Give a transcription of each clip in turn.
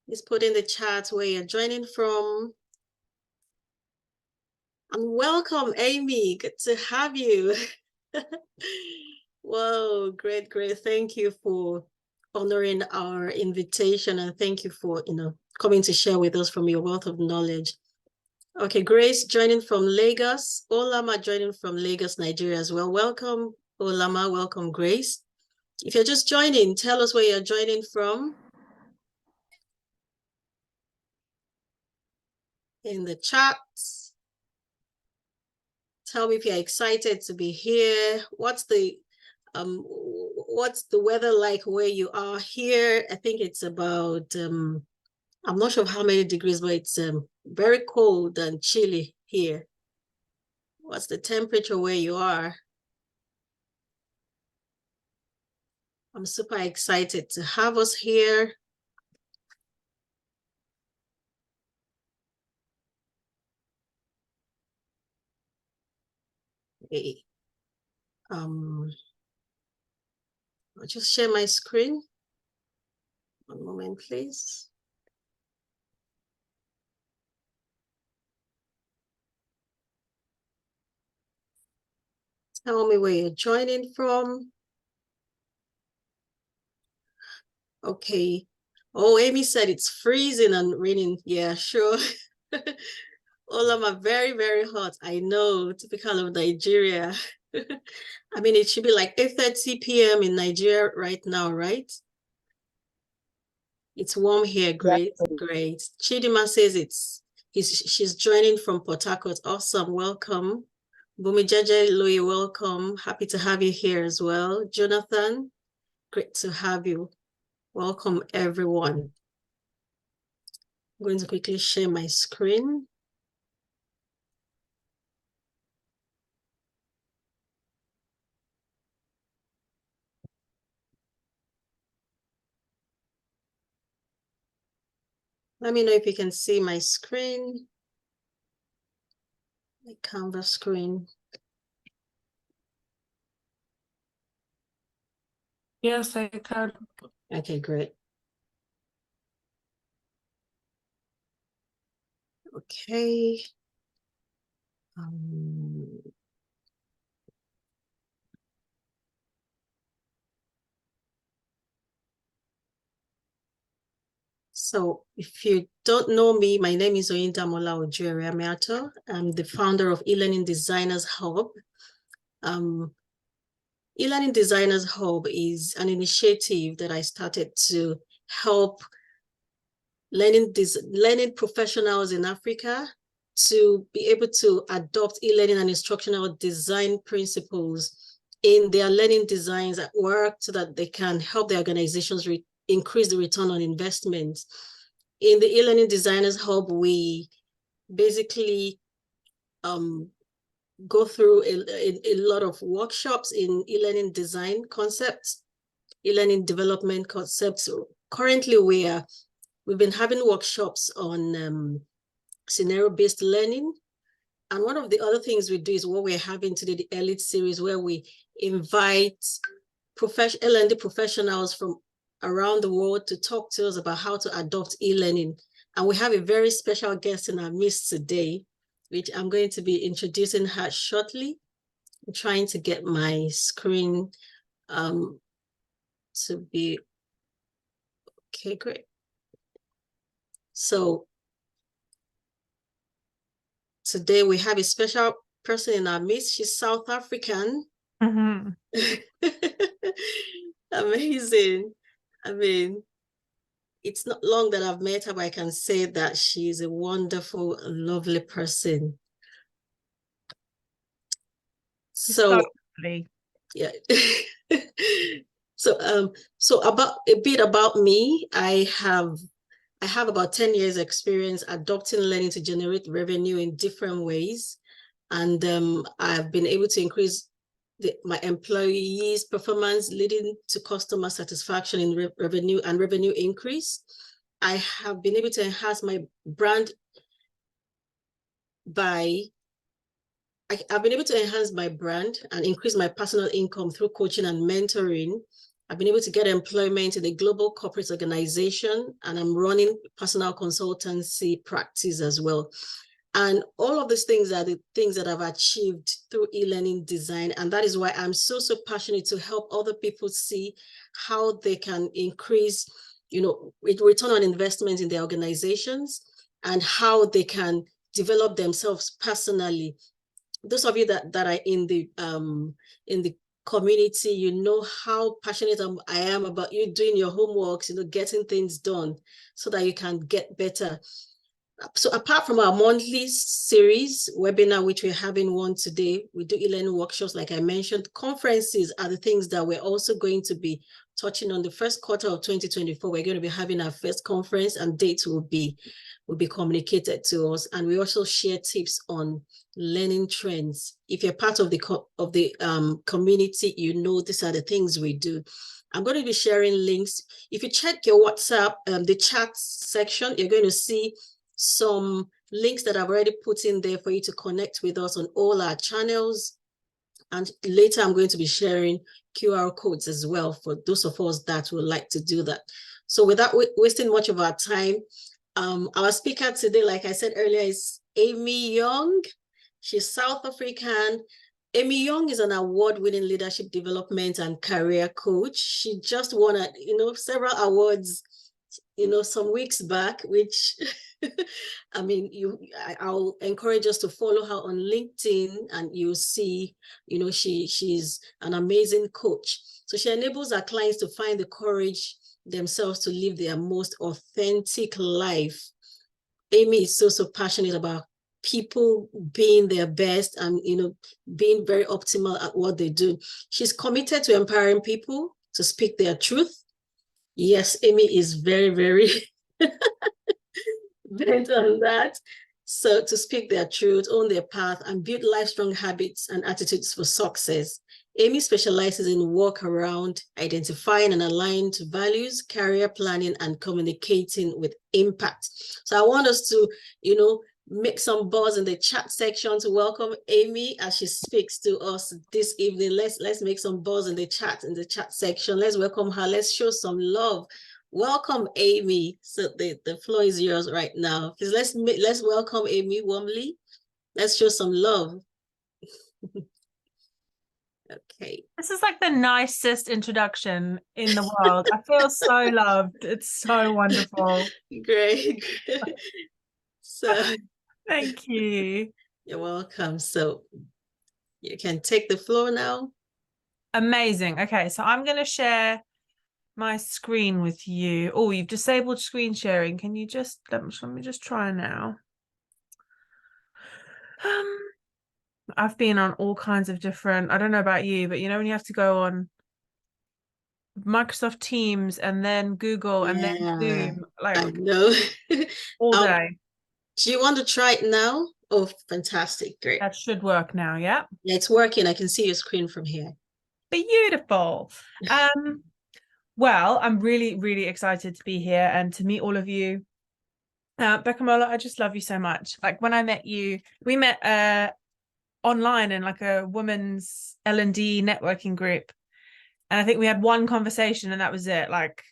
Please put in the chat where you're joining from. And welcome, Aimee. Good to have you. Whoa, great, great. Thank you for honoring our invitation, and thank you for coming to share with us from your wealth of knowledge. Okay, Grace joining from Lagos. Olama joining from Lagos, Nigeria as well. Welcome, Olama. Welcome, Grace. If you're just joining, tell us where you're joining from in the chat. Tell me if you're excited to be here. What's the weather like where you are here? I think it's about I'm not sure how many degrees, but it's very cold and chilly here. What's the temperature where you are? I'm super excited to have us here. Okay. I'll just share my screen. One moment, please. Tell me where you're joining from. Okay. Oh, Aimee said it's freezing and raining. Yeah, sure. Olama, very, very hot. I know, typical of Nigeria. I mean, it should be like 8:30 p.m. in Nigeria right now, right? It's warm here. Great, great. Chidima says she's joining from Port Harcourt. Awesome. Welcome. Bumijeje Louis, welcome. Happy to have you here as well. Jonathan, great to have you. Welcome, everyone. I'm going to quickly share my screen. Let me know if you can see my screen, my Canvas screen. Yes, I can. Okay, great. Okay. So if you don't know me, my name is Oyindamola Ojuere-Amiato. I'm the founder of eLearning Designers Hub. eLearning Designers Hub is an initiative that I started to help learning professionals in Africa to be able to adopt e-learning and instructional design principles in their learning designs at work so that they can help their organizations increase the return on investment. In the eLearning Designers Hub, we basically go through a lot of workshops in e-learning design concepts, e-learning development concepts. Currently, we've been having workshops on scenario-based learning. And one of the other things we do is what we're having today, the eLID series, where we invite L&D professionals from around the world to talk to us about how to adopt e-learning. And we have a very special guest in our midst today, which I'm going to be introducing her shortly. I'm trying to get my screen to be, okay, great. So today we have a special person in our midst. She's South African. Mm-hmm. Amazing. I mean, it's not long that I've met her, but I can say that she's a wonderful, lovely person. So, yeah. So about a bit about me, I have about 10 years experience adopting learning to generate revenue in different ways. And I've been able to increase my employees' performance, leading to customer satisfaction in revenue and revenue increase. I have been able to enhance my brand I've been able to enhance my brand and increase my personal income through coaching and mentoring. I've been able to get employment in a global corporate organization, and I'm running personal consultancy practice as well. And all of these things are the things that I've achieved through e-learning design. And that is why I'm so passionate to help other people see how they can increase, return on investment in their organizations, and how they can develop themselves personally. Those of you that are in the community, you know how passionate I am about you doing your homeworks, getting things done so that you can get better. So apart from our monthly series webinar, which we're having one today, we do e-learning workshops, like I mentioned. Conferences are the things that we're also going to be touching on. The first quarter of 2024, we're going to be having our first conference, and dates will be communicated to us. And we also share tips on learning trends. If you're part of the community, these are the things we do. I'm going to be sharing links. If you check your WhatsApp, the chat section, you're going to see some links that I've already put in there for you to connect with us on all our channels. And later I'm going to be sharing QR codes as well for those of us that would like to do that. So without wasting much of our time, our speaker today, like I said earlier, is Aimee Young. She's South African. Aimee Young is an award-winning leadership development and career coach. She just won several awards some weeks back, which I mean, I'll encourage us to follow her on LinkedIn, and you'll see, she's an amazing coach. So she enables her clients to find the courage themselves to live their most authentic life. Aimee is so passionate about people being their best and, being very optimal at what they do. She's committed to empowering people to speak their truth. Yes, Aimee is very, very bent on that. So to speak their truth, own their path, and build lifelong habits and attitudes for success. Aimee specializes in work around identifying and aligning to values, career planning, and communicating with impact. So I want us to, make some buzz in the chat section to welcome Aimee as she speaks to us this evening. Let's make some buzz in the chat section. Let's welcome her. Let's show some love. Welcome, Aimee. So the floor is yours right now. Please let's welcome Aimee warmly. Let's show some love. Okay. This is like the nicest introduction in the world. I feel so loved. It's so wonderful. Great. So thank you. You're welcome. So you can take the floor now. Amazing. Okay, so I'm going to share my screen with you. Oh, you've disabled screen sharing. Can you just let me just try now. I've been on all kinds of different, I don't know about you, but when you have to go on Microsoft Teams and then Google and then Zoom, like I know. all day. Do you want to try it now? Oh, fantastic. Great. That should work now. Yeah. Yeah, it's working. I can see your screen from here. Beautiful. Well, I'm really, really excited to be here and to meet all of you. Beccamola, I just love you so much. Like when I met you, we met online in like a women's L&D networking group. And I think we had one conversation and that was it. Like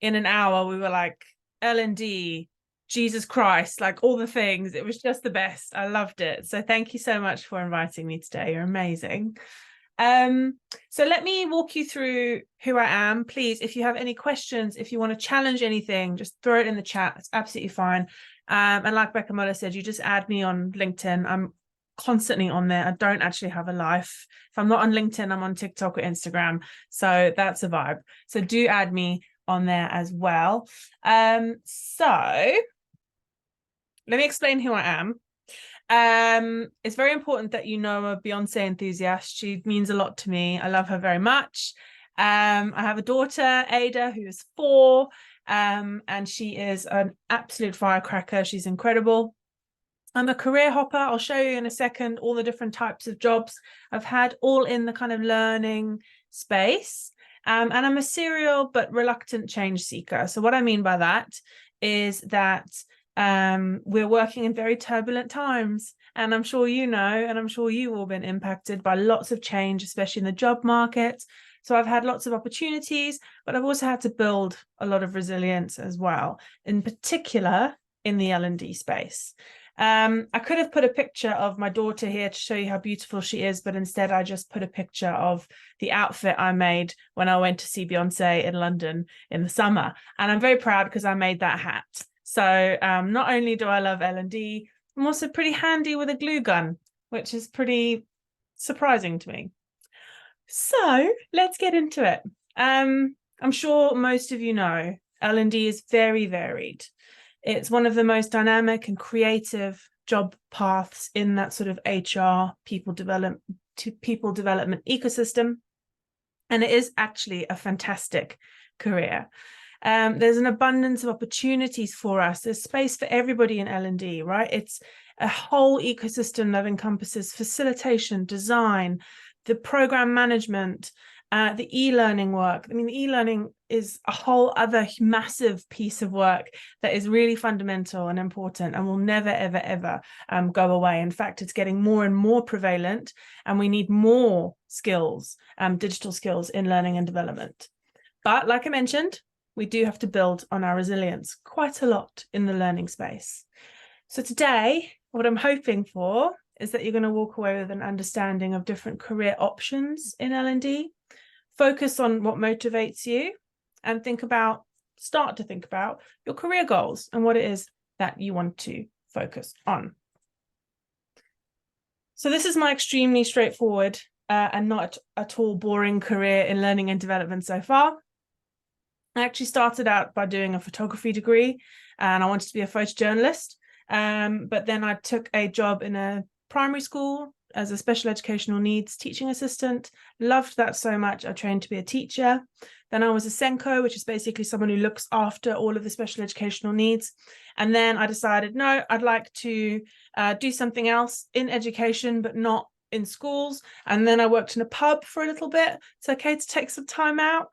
in an hour, we were like L&D, Jesus Christ, like all the things. It was just the best. I loved it. So thank you so much for inviting me today. You're amazing. So let me walk you through who I am. Please, if you have any questions, if you want to challenge anything, just throw it in the chat. It's absolutely fine. And like Beccamola said, you just add me on LinkedIn. I'm constantly on there. I don't actually have a life. If I'm not on LinkedIn, I'm on TikTok or Instagram. So that's a vibe. So do add me on there as well. So let me explain who I am. It's very important that I'm a Beyonce enthusiast. She means a lot to me. I love her very much. I have a daughter, Ada, who is 4, and she is an absolute firecracker. She's incredible. I'm a career hopper. I'll show you in a second all the different types of jobs I've had, all in the kind of learning space. And I'm a serial but reluctant change seeker. So what I mean by that is that we're working in very turbulent times, and I'm sure and I'm sure you've all been impacted by lots of change, especially in the job market, So I've had lots of opportunities, but I've also had to build a lot of resilience as well, in particular in the L&D space. I could have put a picture of my daughter here to show you how beautiful she is, but instead I just put a picture of the outfit I made when I went to see Beyonce in London in the summer. And I'm very proud because I made that hat. So not only do I love L&D, I'm also pretty handy with a glue gun, which is pretty surprising to me. So let's get into it. I'm sure most of you know L&D is very varied. It's one of the most dynamic and creative job paths in that sort of HR people development ecosystem. And it is actually a fantastic career. There's an abundance of opportunities for us. There's space for everybody in L&D, right? It's a whole ecosystem that encompasses facilitation, design, the program management, the e-learning work. I mean, the e-learning is a whole other massive piece of work that is really fundamental and important and will never, ever, ever go away. In fact, it's getting more and more prevalent, and we need more skills, digital skills in learning and development. But like I mentioned, we do have to build on our resilience quite a lot in the learning space. So today, what I'm hoping for is that you're going to walk away with an understanding of different career options in L&D, focus on what motivates you, and start to think about your career goals and what it is that you want to focus on. So this is my extremely straightforward and not at all boring career in learning and development so far. I actually started out by doing a photography degree, and I wanted to be a photojournalist. But then I took a job in a primary school as a special educational needs teaching assistant. Loved that so much. I trained to be a teacher. Then I was a Senko, which is basically someone who looks after all of the special educational needs. And then I decided, no, I'd like to do something else in education, but not in schools. And then I worked in a pub for a little bit. It's okay to take some time out.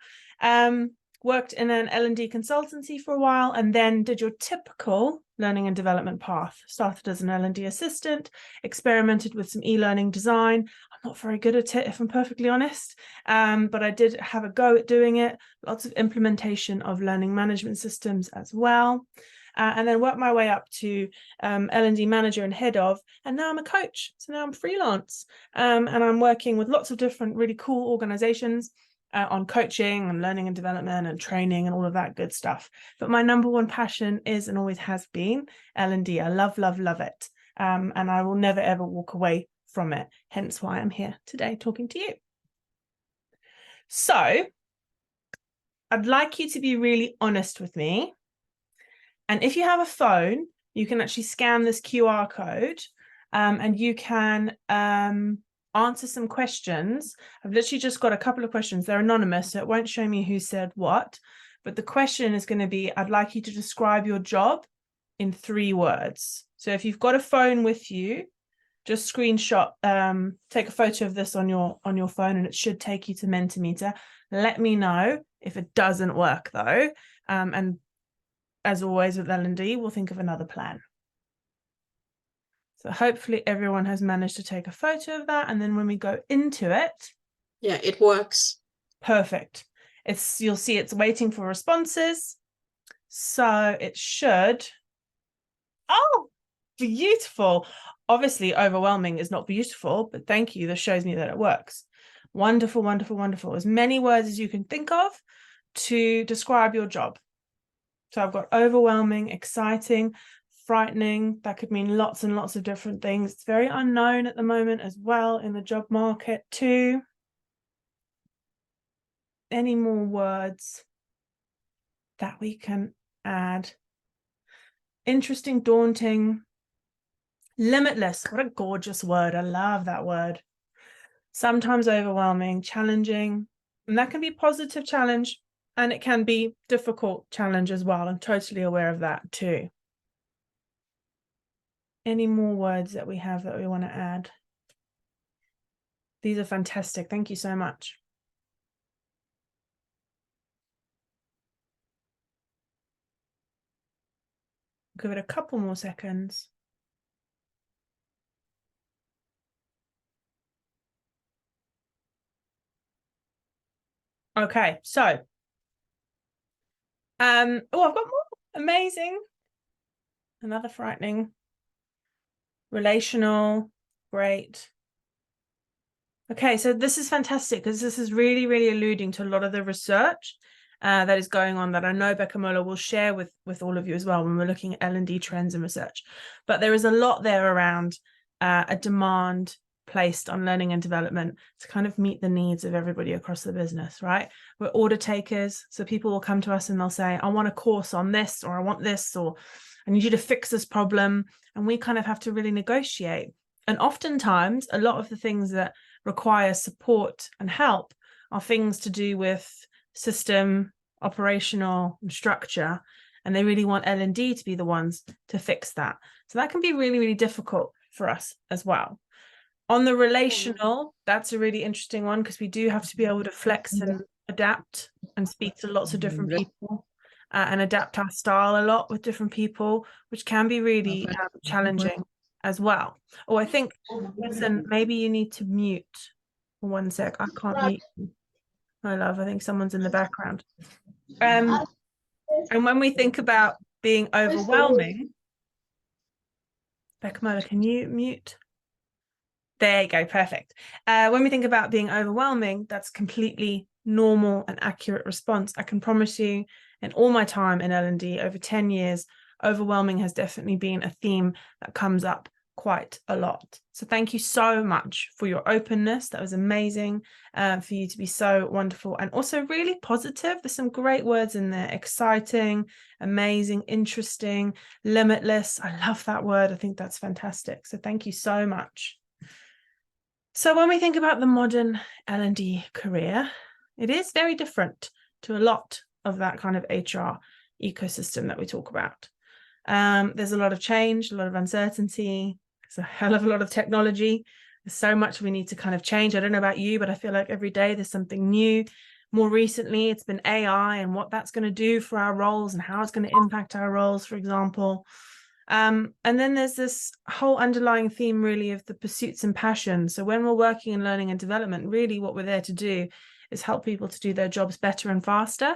Worked in an L&D consultancy for a while, and then did your typical learning and development path. Started as an L&D assistant, experimented with some e-learning design. I'm not very good at it, if I'm perfectly honest, but I did have a go at doing it. Lots of implementation of learning management systems as well. And then worked my way up to L&D manager and head of, and now I'm a coach. So now I'm freelance, and I'm working with lots of different really cool organizations on coaching and learning and development and training and all of that good stuff. But my number one passion is and always has been L&D. I love, love, love it. And I will never, ever walk away from it. Hence why I'm here today talking to you. So I'd like you to be really honest with me. And if you have a phone, you can actually scan this QR code and you can answer some questions. I've literally just got a couple of questions. They're anonymous, so it won't show me who said what. But the question is going to be, I'd like you to describe your job in 3 words. So if you've got a phone with you, just screenshot, take a photo of this on your phone, and it should take you to Mentimeter. Let me know if it doesn't work though. And as always with L&D, we'll think of another plan. So hopefully everyone has managed to take a photo of that. And then when we go into it. Yeah, it works. Perfect. You'll see it's waiting for responses. So it should. Oh, beautiful. Obviously, overwhelming is not beautiful, but thank you. This shows me that it works. Wonderful, wonderful, wonderful. As many words as you can think of to describe your job. So I've got overwhelming, exciting, frightening. That could mean lots and lots of different things. It's very unknown at the moment as well in the job market too. Any more words that we can add? Interesting, daunting, limitless. What a gorgeous word. I love that word. Sometimes overwhelming, challenging, and that can be positive challenge, and it can be difficult challenge as well. I'm totally aware of that too. Any more words that we have that we want to add? These are fantastic. Thank you so much. Give it a couple more seconds. Okay, so oh, I've got more. Amazing. Another frightening. Relational. Great. Okay, so this is fantastic because this is really, really alluding to a lot of the research that is going on that I know Becca Moeller will share with all of you as well when we're looking at L&D trends and research. But there is a lot there around a demand placed on learning and development to kind of meet the needs of everybody across the business, right? We're order takers, so people will come to us and they'll say, I want a course on this, or I want this, or I need you to fix this problem. And we kind of have to really negotiate. And oftentimes, a lot of the things that require support and help are things to do with system, operational, and structure. And they really want L&D to be the ones to fix that. So that can be really, really difficult for us as well. On the relational, that's a really interesting one because we do have to be able to flex and adapt and speak to lots of different people and adapt our style a lot with different people, which can be really challenging as well. Oh, I think, listen, maybe you need to mute for 1 sec. I can't mute you. My love, I think someone's in the background. And when we think about being overwhelming, Becca Moeller, can you mute? There you go, perfect. When we think about being overwhelming, that's completely normal and accurate response. I can promise you, in all my time in L&D, over 10 years, overwhelming has definitely been a theme that comes up quite a lot. So thank you so much for your openness. That was amazing for you to be so wonderful and also really positive. There's some great words in there: exciting, amazing, interesting, limitless. I love that word. I think that's fantastic. So thank you so much. So when we think about the modern L&D career, it is very different to a lot of that kind of HR ecosystem that we talk about. There's a lot of change, a lot of uncertainty. There's a hell of a lot of technology. There's so much we need to kind of change. I don't know about you, but I feel like every day there's something new. More recently, it's been AI and what that's going to do for our roles and how it's going to impact our roles, for example. And then there's this whole underlying theme really of the pursuits and passions. So when we're working in learning and development, really what we're there to do is help people to do their jobs better and faster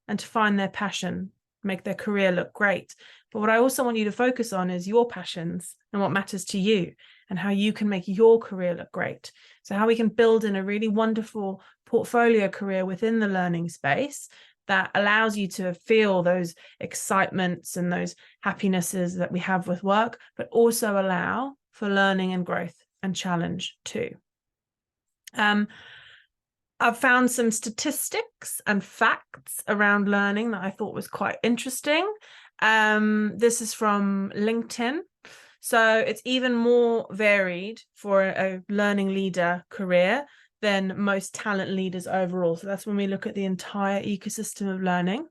and to find their passion, make their career look great. But what I also want you to focus on is your passions and what matters to you and how you can make your career look great. So how we can build in a really wonderful portfolio career within the learning space that allows you to feel those excitements and those happinesses that we have with work, but also allow for learning and growth and challenge too. I've found some statistics and facts around learning that I thought was quite interesting. This is from LinkedIn. So it's even more varied for a learning leader career than most talent leaders overall. So that's when we look at the entire ecosystem of learning.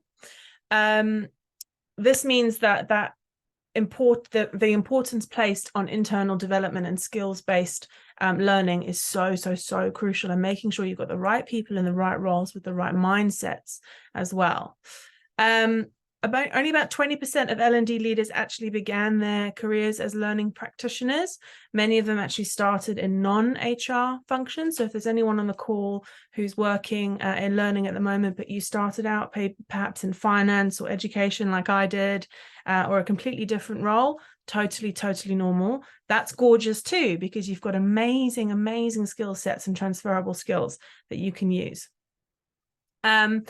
This means that the importance placed on internal development and skills-based learning is so crucial, and making sure you've got the right people in the right roles with the right mindsets as well. Only about 20% of L&D leaders actually began their careers as learning practitioners. Many of them actually started in non-HR functions. So if there's anyone on the call who's working in learning at the moment, but you started out perhaps in finance or education like I did, or a completely different role, totally normal. That's gorgeous too, because you've got amazing skill sets and transferable skills that you can use. Oh,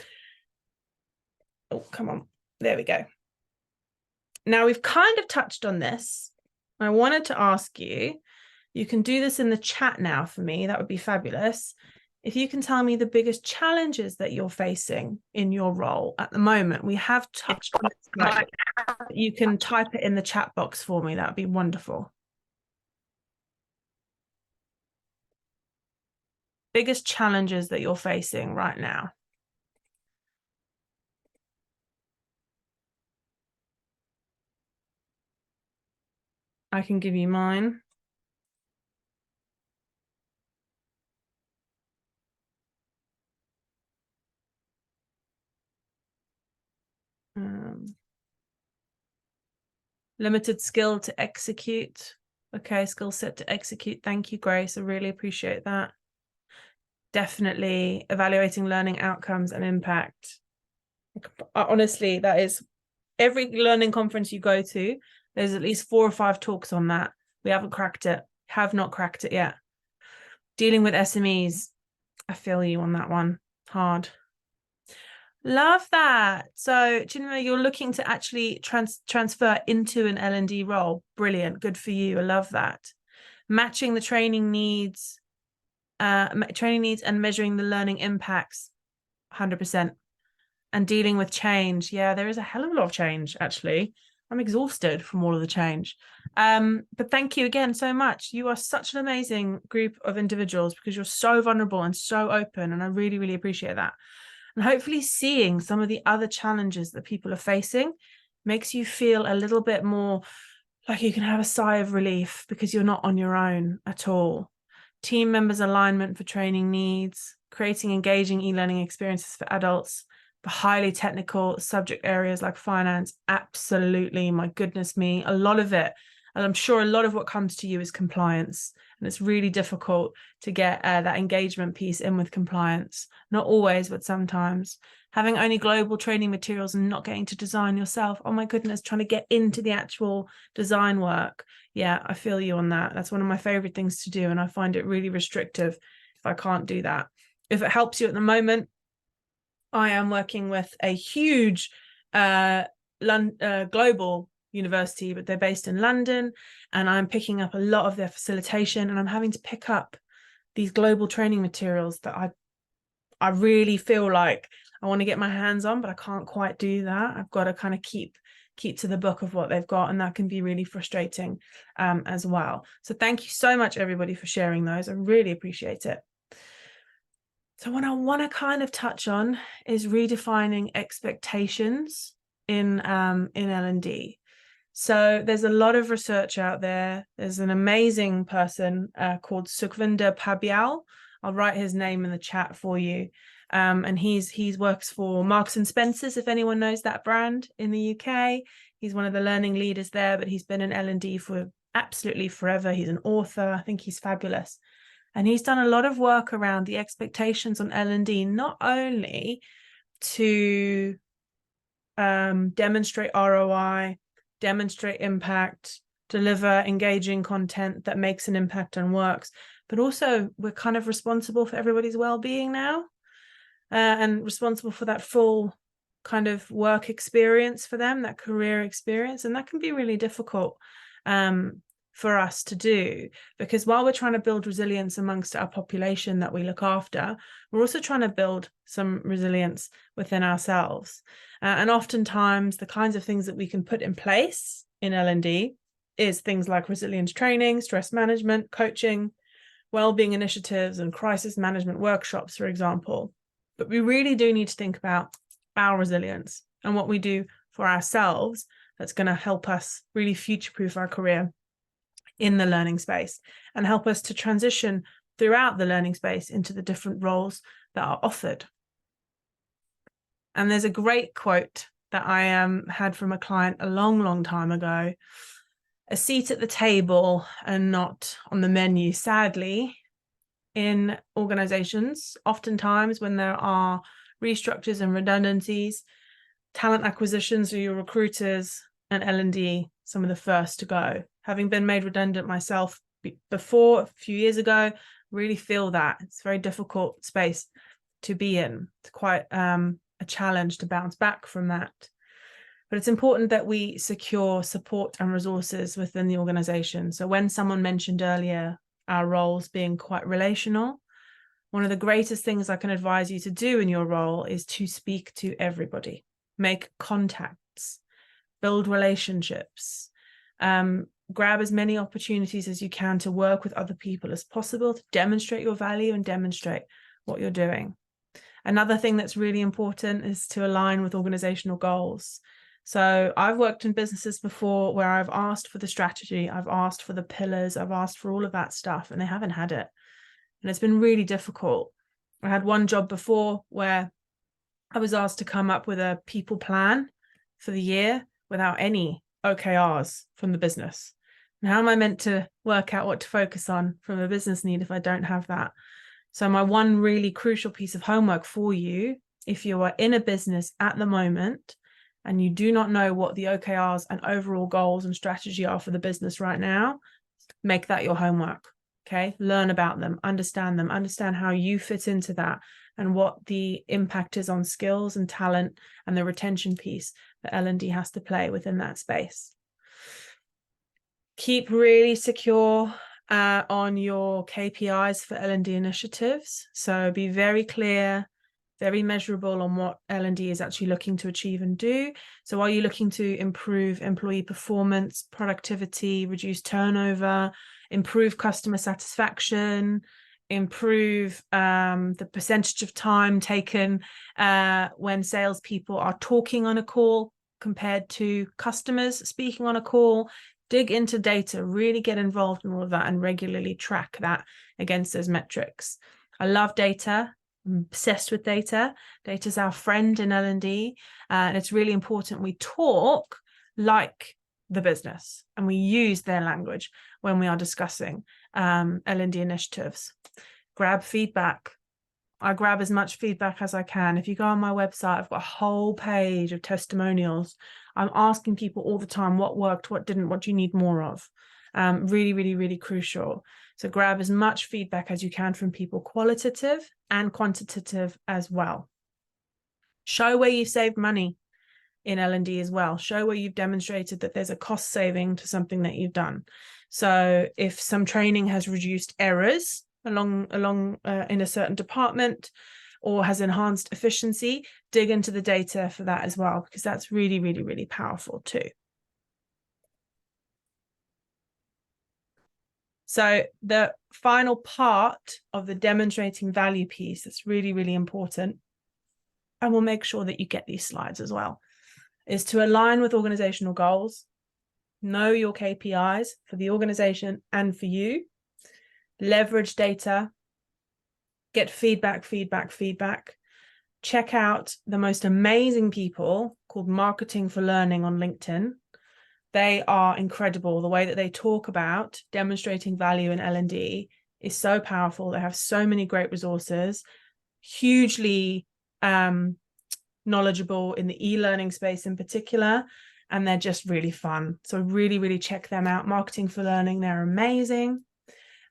come on. There we go. Now we've kind of touched on this. I wanted to ask you, you can do this in the chat now for me. That would be fabulous. If you can tell me the biggest challenges that you're facing in your role at the moment. We have touched on it. You can type it in the chat box for me. That would be wonderful. Biggest challenges that you're facing right now. I can give you mine. Limited skill to execute. Okay, skill set to execute. Thank you, Grace. I really appreciate that. definitely evaluating learning outcomes and impact. Honestly, that is every learning conference you go to, there's at least 4 or 5 talks on that. We haven't cracked it, have not cracked it yet. Dealing with SMEs, I feel you on that one, hard. Love that. So, Chinwe, you're looking to actually transfer into an L&D role. Brilliant. Good for you. I love that. Matching the training needs and measuring the learning impacts, 100%. And dealing with change. Yeah, there is a hell of a lot of change, actually. I'm exhausted from all of the change. But thank you again so much. You are such an amazing group of individuals because you're so vulnerable and so open. And I really, really appreciate that. And hopefully seeing some of the other challenges that people are facing makes you feel a little bit more like you can have a sigh of relief because you're not on your own at all. Team members' alignment for training needs, creating engaging e-learning experiences for adults, for highly technical subject areas like finance. Absolutely, my goodness me, a lot of it. And I'm sure a lot of what comes to you is compliance. And it's really difficult to get that engagement piece in with compliance. Not always, but sometimes. Having only global training materials and not getting to design yourself. Oh my goodness, trying to get into the actual design work. Yeah, I feel you on that. That's one of my favorite things to do. And I find it really restrictive if I can't do that. If it helps you at the moment, I am working with a huge global university, but they're based in London, and I'm picking up a lot of their facilitation, and I'm having to pick up these global training materials that I really feel like I want to get my hands on, but I can't quite do that. I've got to kind of keep to the book of what they've got, and that can be really frustrating as well. So thank you so much, everybody, for sharing those. I really appreciate it. So what I want to kind of touch on is redefining expectations in L&D. So there's a lot of research out there. There's an amazing person called Sukhvinder Pabial. I'll write his name in the chat for you. And he works for Marks and Spencer's, if anyone knows that brand in the UK. He's one of the learning leaders there, but he's been in L&D for absolutely forever. He's an author. I think he's fabulous. And he's done a lot of work around the expectations on L&D, not only to demonstrate ROI, demonstrate impact, deliver engaging content that makes an impact and works, but also we're kind of responsible for everybody's well-being now and responsible for that full kind of work experience for them, that career experience. And that can be really difficult for us to do, because while we're trying to build resilience amongst our population that we look after, we're also trying to build some resilience within ourselves. And oftentimes the kinds of things that we can put in place in L&D is things like resilience training, stress management, coaching, well-being initiatives, and crisis management workshops, for example. But we really do need to think about our resilience and what we do for ourselves that's going to help us really future-proof our career in the learning space and help us to transition throughout the learning space into the different roles that are offered. And there's a great quote that I had from a client a long, long time ago. A seat at the table and not on the menu, sadly, in organizations, oftentimes when there are restructures and redundancies, talent acquisitions or your recruiters and L&D, some of the first to go. Having been made redundant myself before, a few years ago, really feel that. It's a very difficult space to be in. It's quite a challenge to bounce back from that. But it's important that we secure support and resources within the organization. So when someone mentioned earlier our roles being quite relational, one of the greatest things I can advise you to do in your role is to speak to everybody, make contacts, build relationships, grab as many opportunities as you can to work with other people as possible, to demonstrate your value and demonstrate what you're doing. Another thing that's really important is to align with organizational goals. So I've worked in businesses before where I've asked for the strategy, I've asked for the pillars, I've asked for all of that stuff, and they haven't had it. And it's been really difficult. I had one job before where I was asked to come up with a people plan for the year without any OKRs from the business. And how am I meant to work out what to focus on from a business need if I don't have that? So my one really crucial piece of homework for you, if you are in a business at the moment and you do not know what the OKRs and overall goals and strategy are for the business right now, make that your homework. Okay, learn about them, understand how you fit into that, and what the impact is on skills and talent and the retention piece that L&D has to play within that space. Keep really secure on your KPIs for L&D initiatives. So be very clear, very measurable on what L&D is actually looking to achieve and do. So are you looking to improve employee performance, productivity, reduce turnover, improve customer satisfaction, improve the percentage of time taken when salespeople are talking on a call compared to customers speaking on a call? Dig into data, really get involved in all of that and regularly track that against those metrics. I love data. I'm obsessed with data. Data is our friend in L&D, and it's really important we talk like the business and we use their language when we are discussing L&D initiatives. Grab feedback. I grab as much feedback as I can. If you go on my website, I've got a whole page of testimonials. I'm asking people all the time what worked, what didn't, what do you need more of? Really, really, really crucial. So grab as much feedback as you can from people, qualitative and quantitative as well. Show where you've saved money in L&D as well. Show where you've demonstrated that there's a cost saving to something that you've done. So if some training has reduced errors along in a certain department or has enhanced efficiency, dig into the data for that as well, because that's really, really, really powerful too. So the final part of the demonstrating value piece that's really, really important, and we'll make sure that you get these slides as well, is to align with organizational goals, know your KPIs for the organization and for you, leverage data, get feedback, check out the most amazing people called Marketing for Learning on LinkedIn. They are incredible. The way that they talk about demonstrating value in L&D is so powerful. They have so many great resources, hugely knowledgeable in the e-learning space in particular, and they're just really fun. So really, really check them out. Marketing for Learning, they're amazing.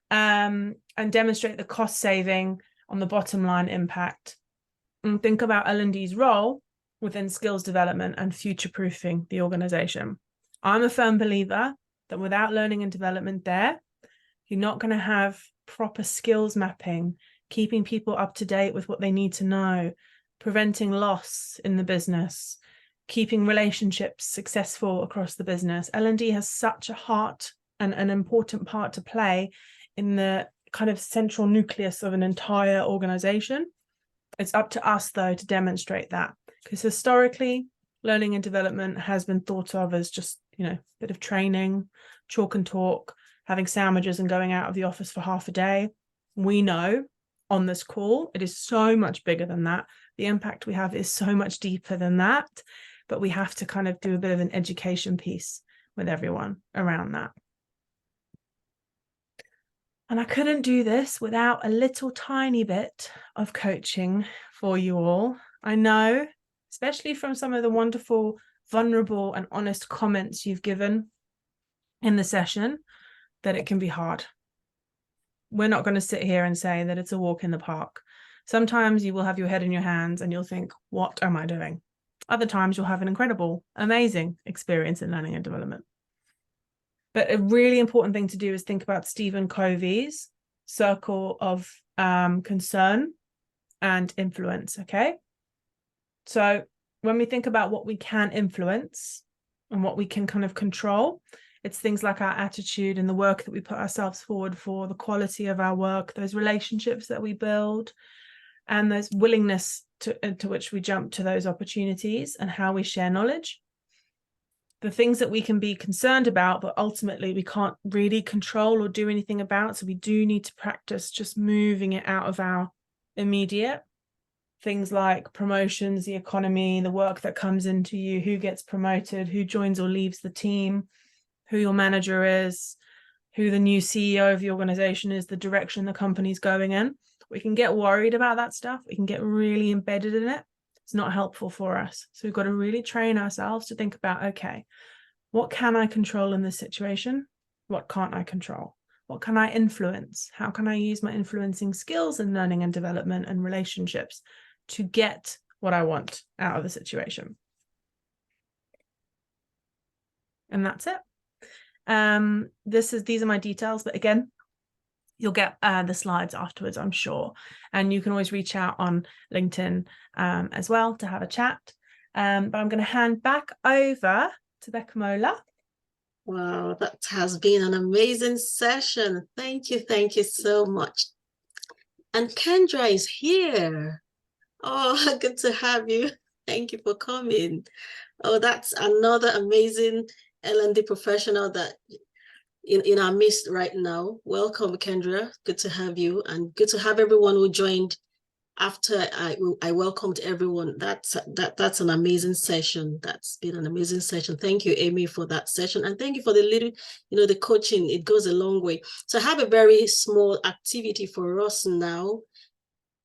And demonstrate the cost saving on the bottom line impact. And think about L&D's role within skills development and future-proofing the organization. I'm a firm believer that without learning and development there, you're not going to have proper skills mapping, keeping people up to date with what they need to know, preventing loss in the business, keeping relationships successful across the business. L&D has such a heart and an important part to play in the kind of central nucleus of an entire organization. It's up to us, though, to demonstrate that, because historically, learning and development has been thought of as just, a bit of training, chalk and talk, having sandwiches and going out of the office for half a day. We know on this call, it is so much bigger than that. The impact we have is so much deeper than that, but we have to kind of do a bit of an education piece with everyone around that. And I couldn't do this without a little tiny bit of coaching for you all. I know, especially from some of the wonderful, vulnerable and honest comments you've given in the session, that it can be hard. We're not going to sit here and say that it's a walk in the park. Sometimes you will have your head in your hands and you'll think, what am I doing? Other times you'll have an incredible, amazing experience in learning and development. But a really important thing to do is think about Stephen Covey's circle of concern and influence, okay? So when we think about what we can influence and what we can kind of control, it's things like our attitude and the work that we put ourselves forward for, the quality of our work, those relationships that we build, and those willingness to which we jump to those opportunities and how we share knowledge. The things that we can be concerned about, but ultimately we can't really control or do anything about. So we do need to practice just moving it out of our immediate. Things like promotions, the economy, the work that comes into you, who gets promoted, who joins or leaves the team, who your manager is, who the new CEO of the organization is, the direction the company's going in. We can get worried about that stuff. We can get really embedded in it. It's not helpful for us. So we've got to really train ourselves to think about, okay, what can I control in this situation? What can't I control? What can I influence? How can I use my influencing skills in learning and development and relationships to get what I want out of the situation? And that's it. These are my details, but again, you'll get the slides afterwards, I'm sure. And you can always reach out on LinkedIn as well to have a chat. But I'm going to hand back over to Bekamola. Wow, that has been an amazing session. Thank you so much. And Kendra is here. Oh, good to have you. Thank you for coming. Oh, that's another amazing L&D professional that in our midst right now. Welcome, Kendra. Good to have you, and good to have everyone who joined after I welcomed everyone. That's an amazing session. That's been an amazing session. Thank you, Aimee, for that session. And thank you for the little, the coaching. It goes a long way. So I have a very small activity for us now.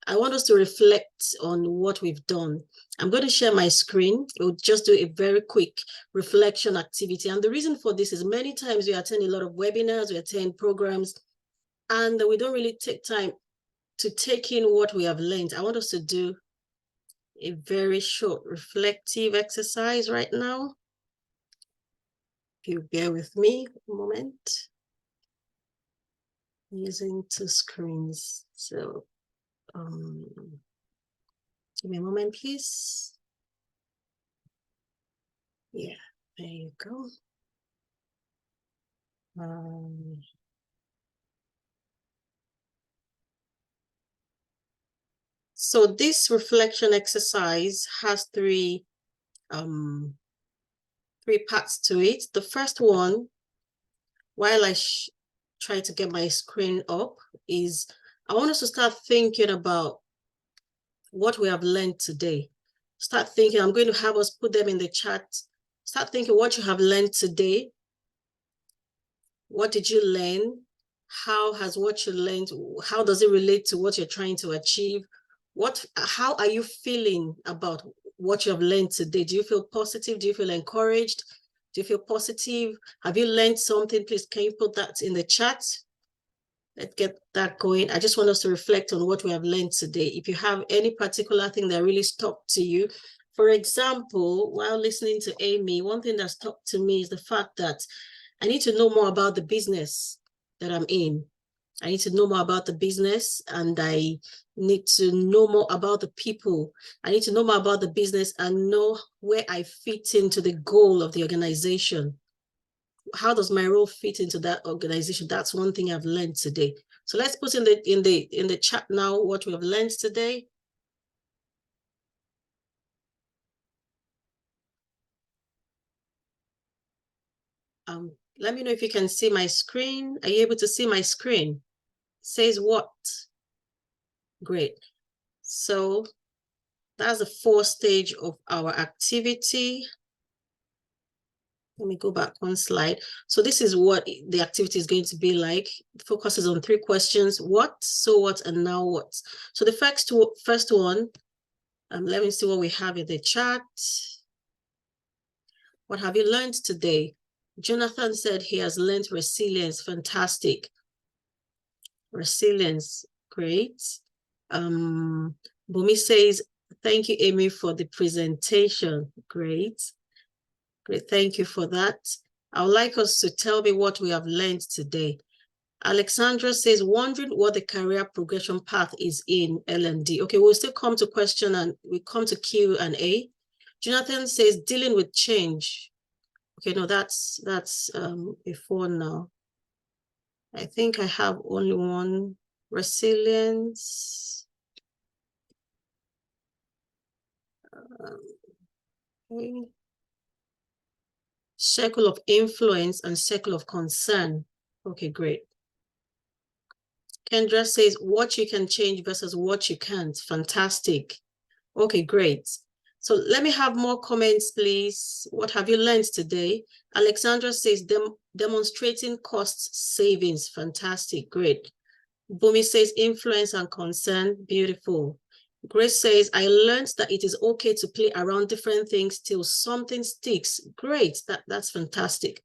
I want us to reflect on what we've done. I'm going to share my screen. We'll just do a very quick reflection activity. And the reason for this is many times we attend a lot of webinars, we attend programs, and we don't really take time to take in what we have learned. I want us to do a very short reflective exercise right now. If you bear with me a moment. Using two screens. So give me a moment, please. Yeah, there you go. So this reflection exercise has three parts to it. The first one, while I try to get my screen up, is I want us to start thinking about what we have learned today. Start thinking, I'm going to have us put them in the chat. Start thinking what you have learned today. What did you learn? How has what you learned, how does it relate to what you're trying to achieve? How are you feeling about what you have learned today? Do you feel positive? Do you feel encouraged? Do you feel positive? Have you learned something? Please, can you put that in the chat? Let's get that going. I just want us to reflect on what we have learned today. If you have any particular thing that really stuck to you, for example, while listening to Aimee, one thing that stuck to me is the fact that I need to know more about the business that I'm in. I need to know more about the business, and I need to know more about the people. I need to know more about the business and know where I fit into the goal of the organization. How does my role fit into that organization? That's one thing I've learned today. So let's put in the chat now what we have learned today. Let me know if you can see my screen. Are you able to see my screen? It says what? Great. So that's the fourth stage of our activity. Let me go back one slide. So this is what the activity is going to be like. It focuses on three questions: what, so what, and now what. So the first one, let me see what we have in the chat. What have you learned today? Jonathan said he has learned resilience. Fantastic. Resilience, great. Bumi says, thank you, Aimee, for the presentation. Great. Great, thank you for that. I would like us to tell me what we have learned today. Alexandra says, wondering what the career progression path is in L&D. Okay, we'll still come to question and we come to Q&A. Jonathan says, dealing with change. Okay, no, that's before now. I think I have only one. Resilience. Okay. Circle of influence and circle of concern. Okay, great. Kendra says what you can change versus what you can't. Fantastic. Okay, great. So let me have more comments, please. What have you learned today? Alexandra says demonstrating cost savings. Fantastic, great. Bumi says influence and concern. Beautiful. Grace says, I learned that it is okay to play around different things till something sticks. Great. That's fantastic.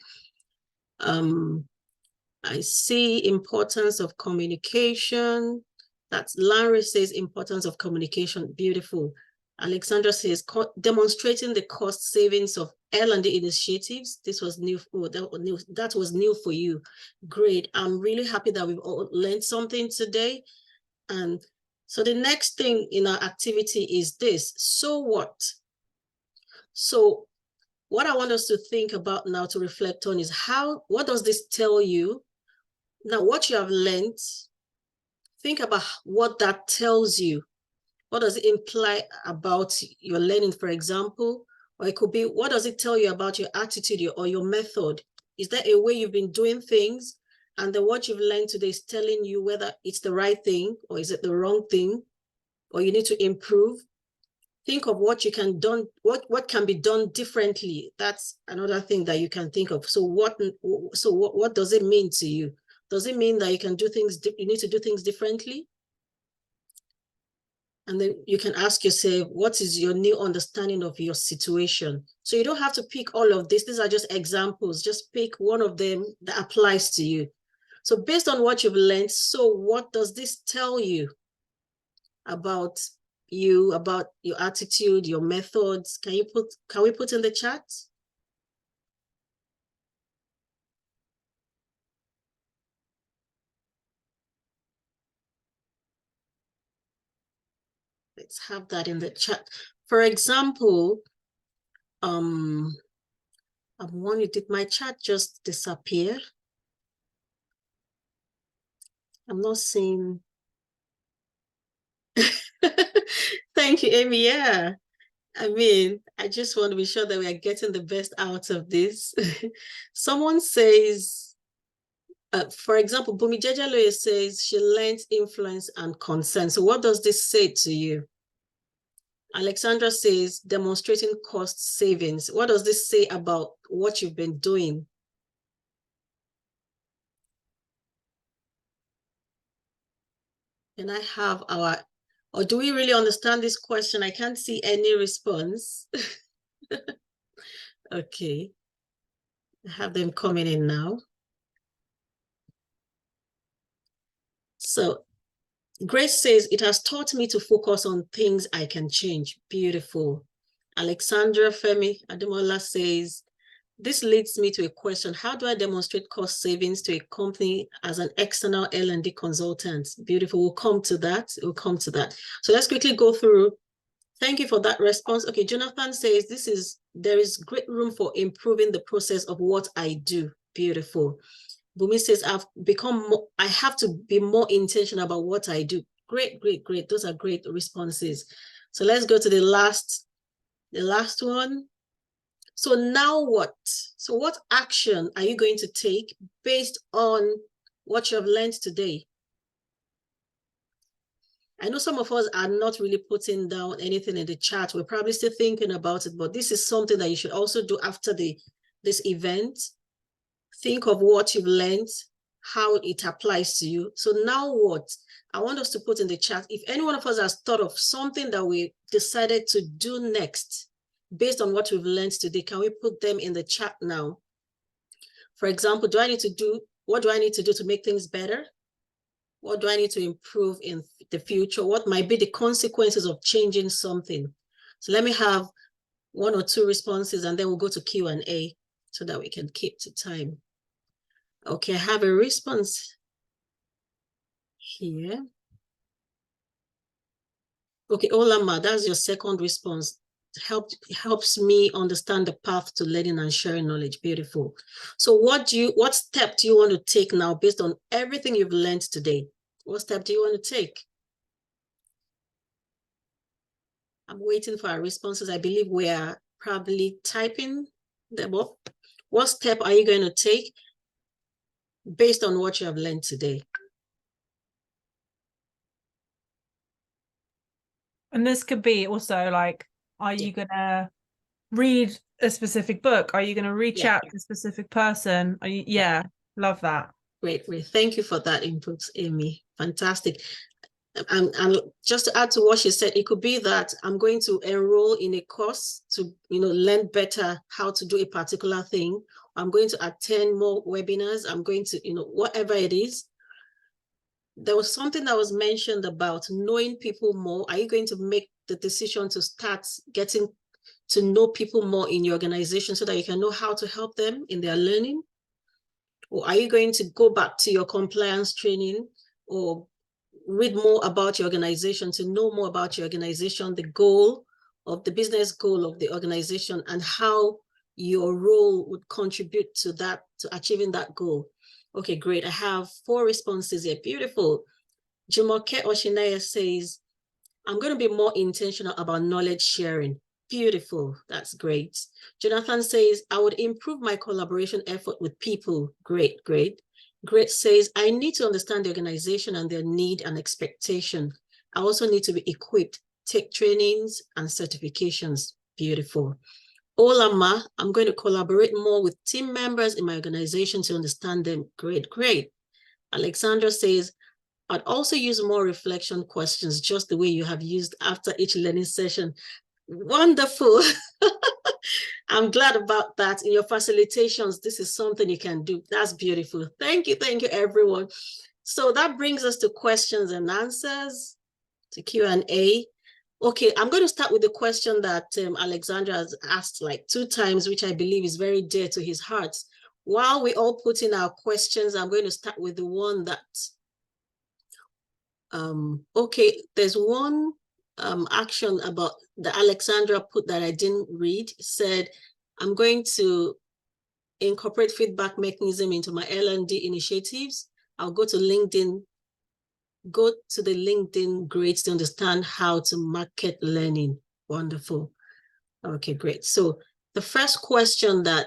I see importance of communication. That's Larry says importance of communication. Beautiful. Alexandra says demonstrating the cost savings of L&D initiatives. This was new. Oh, that was new for you. Great. I'm really happy that we've all learned something today. And so the next thing in our activity is this. So what? So what I want us to think about now, to reflect on, is what does this tell you? Now, what you have learned, think about what that tells you. What does it imply about your learning, for example? Or it could be, what does it tell you about your attitude or your method? Is there a way you've been doing things, and then what you've learned today is telling you whether it's the right thing or is it the wrong thing, or you need to improve? Think of what you can done, what can be done differently. That's another thing that you can think of. So what does it mean to you? Does it mean that you can do things, you need to do things differently? And then you can ask yourself, what is your new understanding of your situation? So you don't have to pick all of this. These are just examples. Just pick one of them that applies to you. So based on what you've learned, so what does this tell you about you, about your attitude, your methods? Can we put in the chat? Let's have that in the chat. For example, I'm wondering, did my chat just disappear? I'm not seeing. Thank you, Aimee. Yeah. I mean, I just want to be sure that we are getting the best out of this. Someone says, for example, Bumi Jejaloye says she learns influence and consent. So what does this say to you? Alexandra says demonstrating cost savings. What does this say about what you've been doing? Can I have or do we really understand this question? I can't see any response. Okay. I have them coming in now. So Grace says, it has taught me to focus on things I can change. Beautiful. Alexandra Femi Ademola says, this leads me to a question. How do I demonstrate cost savings to a company as an external L&D consultant? Beautiful. We'll come to that. We'll come to that. So let's quickly go through. Thank you for that response. Okay, Jonathan says, there is great room for improving the process of what I do. Beautiful. Bumi says, I have to be more intentional about what I do. Great, great, great. Those are great responses. So let's go to the last one. So now what? So what action are you going to take based on what you have learned today? I know some of us are not really putting down anything in the chat. We're probably still thinking about it, but this is something that you should also do after this event. Think of what you've learned, how it applies to you. So now what? I want us to put in the chat, if any one of us has thought of something that we decided to do next, based on what we've learned today, can we put them in the chat now? For example, what do I need to do to make things better? What do I need to improve in the future? What might be the consequences of changing something? So let me have 1 or 2 responses, and then we'll go to Q&A so that we can keep to time. Okay, I have a response here. Okay, Olama, that's your second response. Helps me understand the path to learning and sharing knowledge. Beautiful. So what step do you want to take now based on everything you've learned today? What step do you want to take? I'm waiting for our responses. I believe we are probably typing them up. What step are you going to take based on what you have learned today? And this could be also like, are you gonna read a specific book? Are you gonna reach out to a specific person? Love that. Great. Thank you for that input, Aimee. Fantastic. And just to add to what she said, it could be that I'm going to enroll in a course to, learn better how to do a particular thing. I'm going to attend more webinars. I'm going to, whatever it is. There was something that was mentioned about knowing people more. Are you going to make the decision to start getting to know people more in your organization so that you can know how to help them in their learning? Or are you going to go back to your compliance training or read more about your organization to know more about your organization, the goal of the business goal of the organization, and how your role would contribute to that, to achieving that goal? Okay, great. I have 4 responses here. Beautiful. Jumoke Oshinaya says, I'm going to be more intentional about knowledge sharing. Beautiful. That's great. Jonathan says, I would improve my collaboration effort with people. Great, great. Great says, I need to understand the organization and their need and expectation. I also need to be equipped, take trainings and certifications. Beautiful. Olama, I'm going to collaborate more with team members in my organization to understand them. Great, great. Alexandra says, I'd also use more reflection questions, just the way you have used after each learning session. Wonderful. I'm glad about that. In your facilitations, this is something you can do. That's beautiful. Thank you, everyone. So that brings us to questions and answers, to Q&A. Okay, I'm going to start with the question that Alexandra has asked like 2 times, which I believe is very dear to his heart. While we all put in our questions, I'm going to start with the one that, okay, there's one action about that Alexandra put that I didn't read. Said, I'm going to incorporate feedback mechanism into my L&D initiatives. I'll go to LinkedIn, go to the LinkedIn grades to understand how to market learning. Wonderful. Okay, great. So the first question that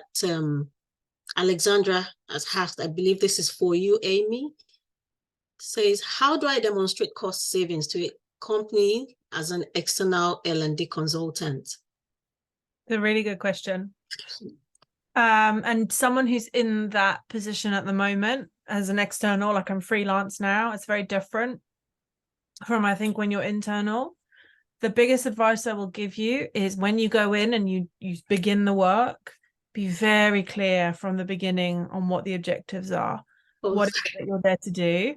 Alexandra has asked, I believe this is for you, Aimee, says, how do I demonstrate cost savings to a company as an external L&D consultant? It's a really good question. And someone who's in that position at the moment as an external, like I'm freelance now, it's very different from, I think, when you're internal. The biggest advice I will give you is when you go in and you begin the work, be very clear from the beginning on what the objectives are, what it is that you're there to do.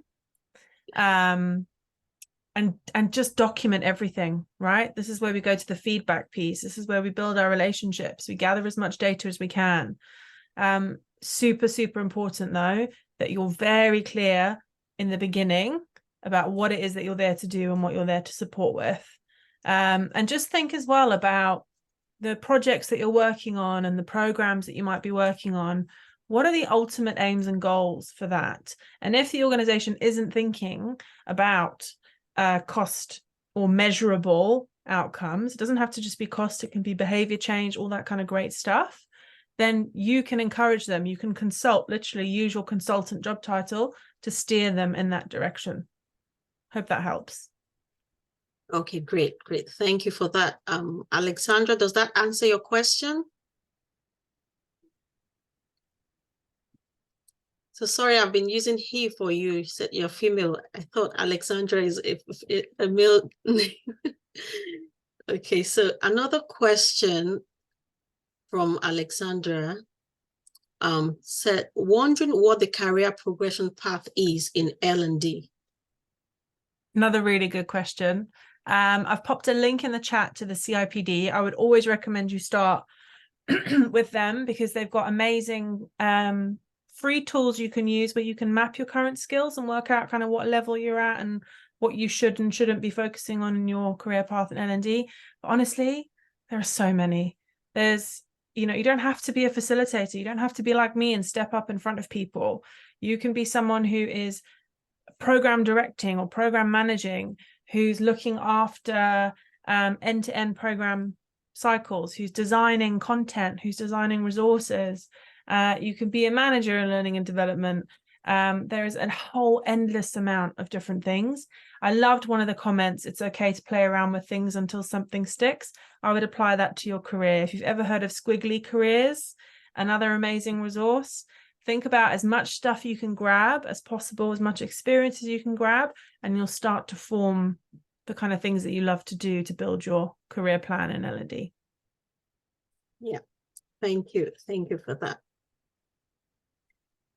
And just document everything, right? This is where we go to the feedback piece. This is where we build our relationships. We gather as much data as we can. Super, super important though, that you're very clear in the beginning about what it is that you're there to do and what you're there to support with. And just think as well about the projects that you're working on and the programs that you might be working on. What are the ultimate aims and goals for that? And if the organization isn't thinking about cost or measurable outcomes, it doesn't have to just be cost, it can be behavior change, all that kind of great stuff, then you can encourage them. You can consult, literally use your consultant job title to steer them in that direction. Hope that helps. Okay, great. Thank you for that. Alexandra, does that answer your question? So sorry, I've been using he for you. You said you're female. I thought Alexandra is a male name. Okay, so another question from Alexandra said, wondering what the career progression path is in L&D. Another really good question. I've popped a link in the chat to the CIPD. I would always recommend you start with them because they've got amazing free tools you can use where you can map your current skills and work out kind of what level you're at and what you should and shouldn't be focusing on in your career path in L&D. But honestly, there are so many. There's, you don't have to be a facilitator. You don't have to be like me and step up in front of people. You can be someone who is program directing or program managing, who's looking after end-to-end program cycles, who's designing content, who's designing resources. You can be a manager in learning and development. There's a whole endless amount of different things. I loved one of the comments, it's okay to play around with things until something sticks. I would apply that to your career. If you've ever heard of Squiggly Careers, another amazing resource, think about as much stuff you can grab as possible, as much experience as you can grab, and you'll start to form the kind of things that you love to do to build your career plan in L&D. Yeah, thank you. Thank you for that.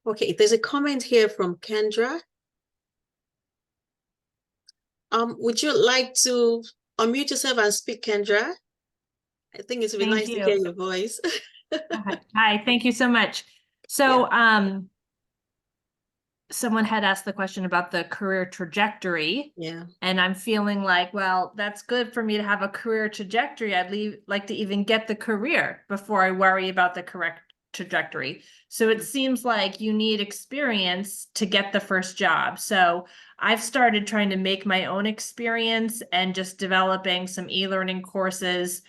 Okay, there's a comment here from Kendra. Would you like to unmute yourself and speak, Kendra? I think it's really nice to hear your voice. Hi, thank you so much. So, someone had asked the question about the career trajectory. Yeah. And I'm feeling like, well, that's good for me to have a career trajectory. I'd like to even get the career before I worry about the correct trajectory. So it seems like you need experience to get the first job. So I've started trying to make my own experience and just developing some e-learning courses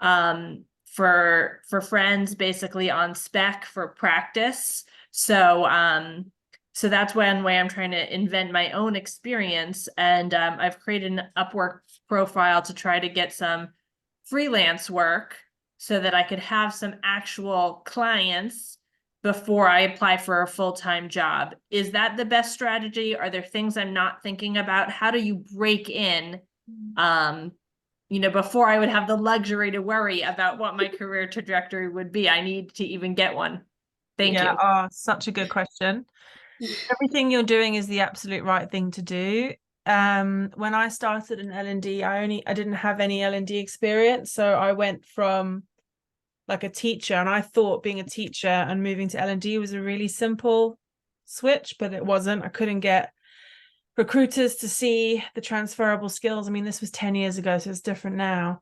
for friends, basically on spec for practice. So that's one way I'm trying to invent my own experience. And I've created an Upwork profile to try to get some freelance work so that I could have some actual clients before I apply for a full-time job. Is that the best strategy? Are there things I'm not thinking about? How do you break in, before I would have the luxury to worry about what my career trajectory would be? I need to even get one. Thank you. Oh, such a good question. Everything you're doing is the absolute right thing to do. When I started in L&D, I didn't have any L&D experience, so I went from like a teacher, and I thought being a teacher and moving to L&D was a really simple switch, but it wasn't. I couldn't get recruiters to see the transferable skills. I mean, this was 10 years ago, so it's different now.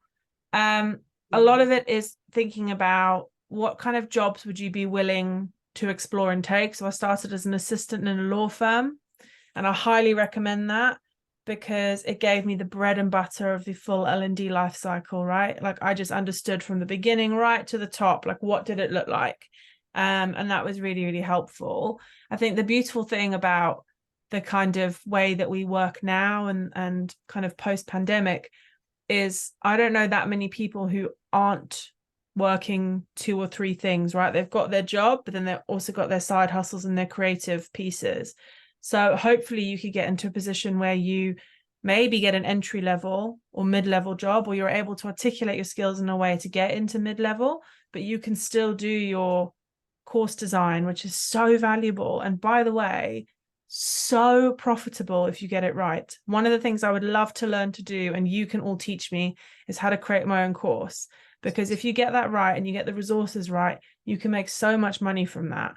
A lot of it is thinking about what kind of jobs would you be willing to explore and take. So I started as an assistant in a law firm, and I highly recommend that because it gave me the bread and butter of the full L&D life cycle, right? Like I just understood from the beginning right to the top, like what did it look like? And that was really, really helpful. I think the beautiful thing about the kind of way that we work now and kind of post-pandemic is I don't know that many people who aren't working 2 or 3 things, right? They've got their job, but then they've also got their side hustles and their creative pieces. So hopefully you could get into a position where you maybe get an entry level or mid-level job, or you're able to articulate your skills in a way to get into mid-level, but you can still do your course design, which is so valuable. And by the way, so profitable if you get it right. One of the things I would love to learn to do, and you can all teach me, is how to create my own course. Because if you get that right and you get the resources right, you can make so much money from that.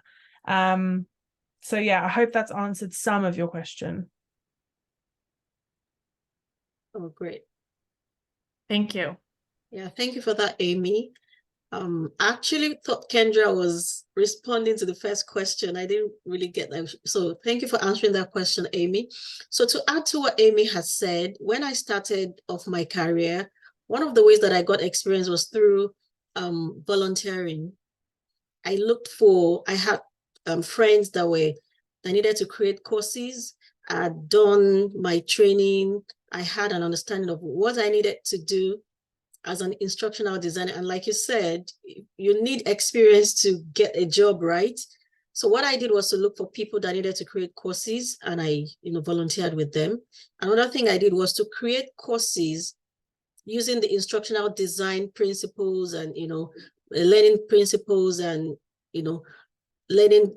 So yeah, I hope that's answered some of your question. Oh, great. Thank you. Yeah, thank you for that, Aimee. Actually thought Kendra was responding to the first question. I didn't really get that. So thank you for answering that question, Aimee. So to add to what Aimee has said, when I started off my career, one of the ways that I got experience was through volunteering. I had friends that needed to create courses. I had done my training. I had an understanding of what I needed to do as an instructional designer. And like you said, you need experience to get a job, right? So what I did was to look for people that needed to create courses, and I volunteered with them. Another thing I did was to create courses using the instructional design principles and learning principles and learning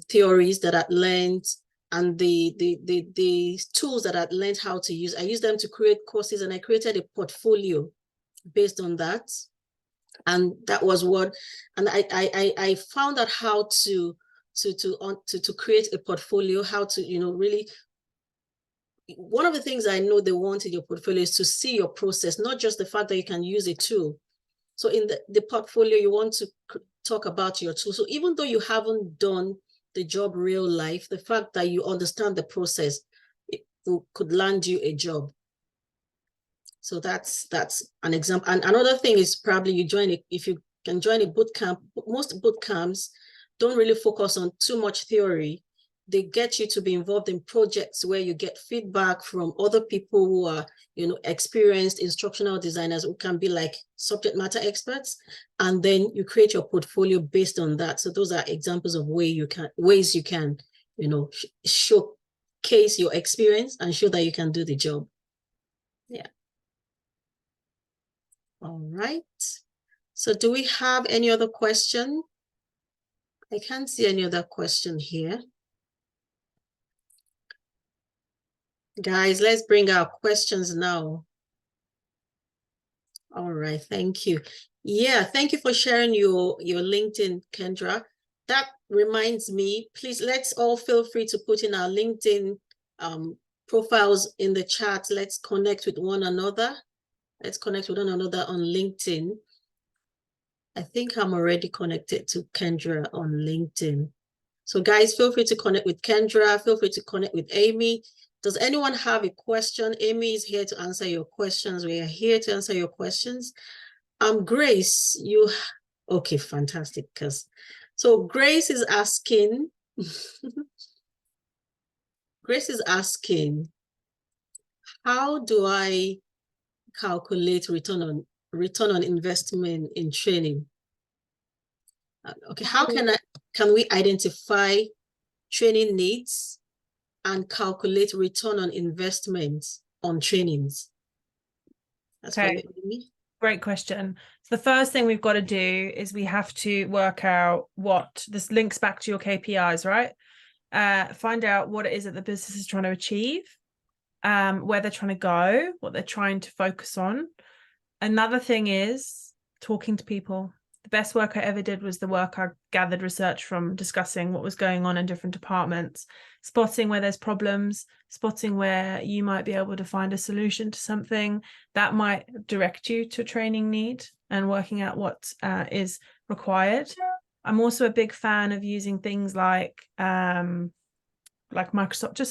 theories that I learned, and the tools that I learned how to use. I used them to create courses, and I created a portfolio based on that. And that was what, and I found out how to create a portfolio, how to really. One of the things I know they want in your portfolio is to see your process, not just the fact that you can use a tool. So in the portfolio, you want to talk about your tool. So even though you haven't done the job real life, the fact that you understand the process, it could land you a job. So that's an example. And another thing is probably if you can join a boot camp. Most boot camps don't really focus on too much theory. they get you to be involved in projects where you get feedback from other people who are, experienced instructional designers who can be like subject matter experts. And then you create your portfolio based on that. So those are examples of ways you can, showcase your experience and show that you can do the job. Yeah. All right. So do we have any other question? I can't see any other question here. Guys, let's bring our questions now. All right, thank you. Yeah, thank you for sharing your LinkedIn, Kendra. That reminds me, please, let's all feel free to put in our LinkedIn profiles in the chat. Let's connect with one another. Let's connect with one another on LinkedIn. I think I'm already connected to Kendra on LinkedIn. So guys, feel free to connect with Kendra. Feel free to connect with Aimee. Does anyone have a question? Aimee is here to answer your questions. We are here to answer your questions. Grace, okay, fantastic. So Grace is asking, Grace is asking, how do I calculate return on investment in training? Okay, how can we identify training needs and calculate return on investment on trainings? That's okay. Great question. So the first thing we've got to do is we have to work out what this links back to your KPIs, right? Find out what it is that the business is trying to achieve, where they're trying to go, what they're trying to focus on. Another thing is talking to people. The best work I ever did was the work I gathered research from, discussing what was going on in different departments, spotting where there's problems, spotting where you might be able to find a solution to something that might direct you to a training need, and working out what is required. I'm also a big fan of using things like Microsoft.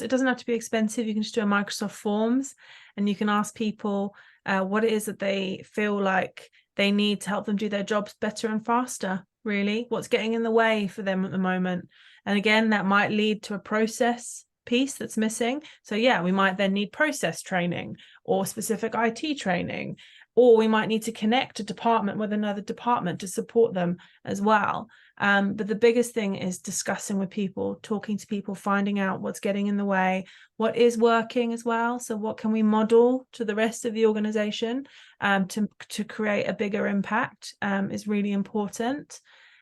It doesn't have to be expensive. You can just do a Microsoft Forms, and you can ask people what it is that they feel like they need to help them do their jobs better and faster, really. What's getting in the way for them at the moment? And again, that might lead to a process piece that's missing. So yeah, we might then need process training or specific IT training, or we might need to connect a department with another department to support them as well. But the biggest thing is discussing with people, talking to people, finding out what's getting in the way, what is working as well. So what can we model to the rest of the organization to create a bigger impact is really important.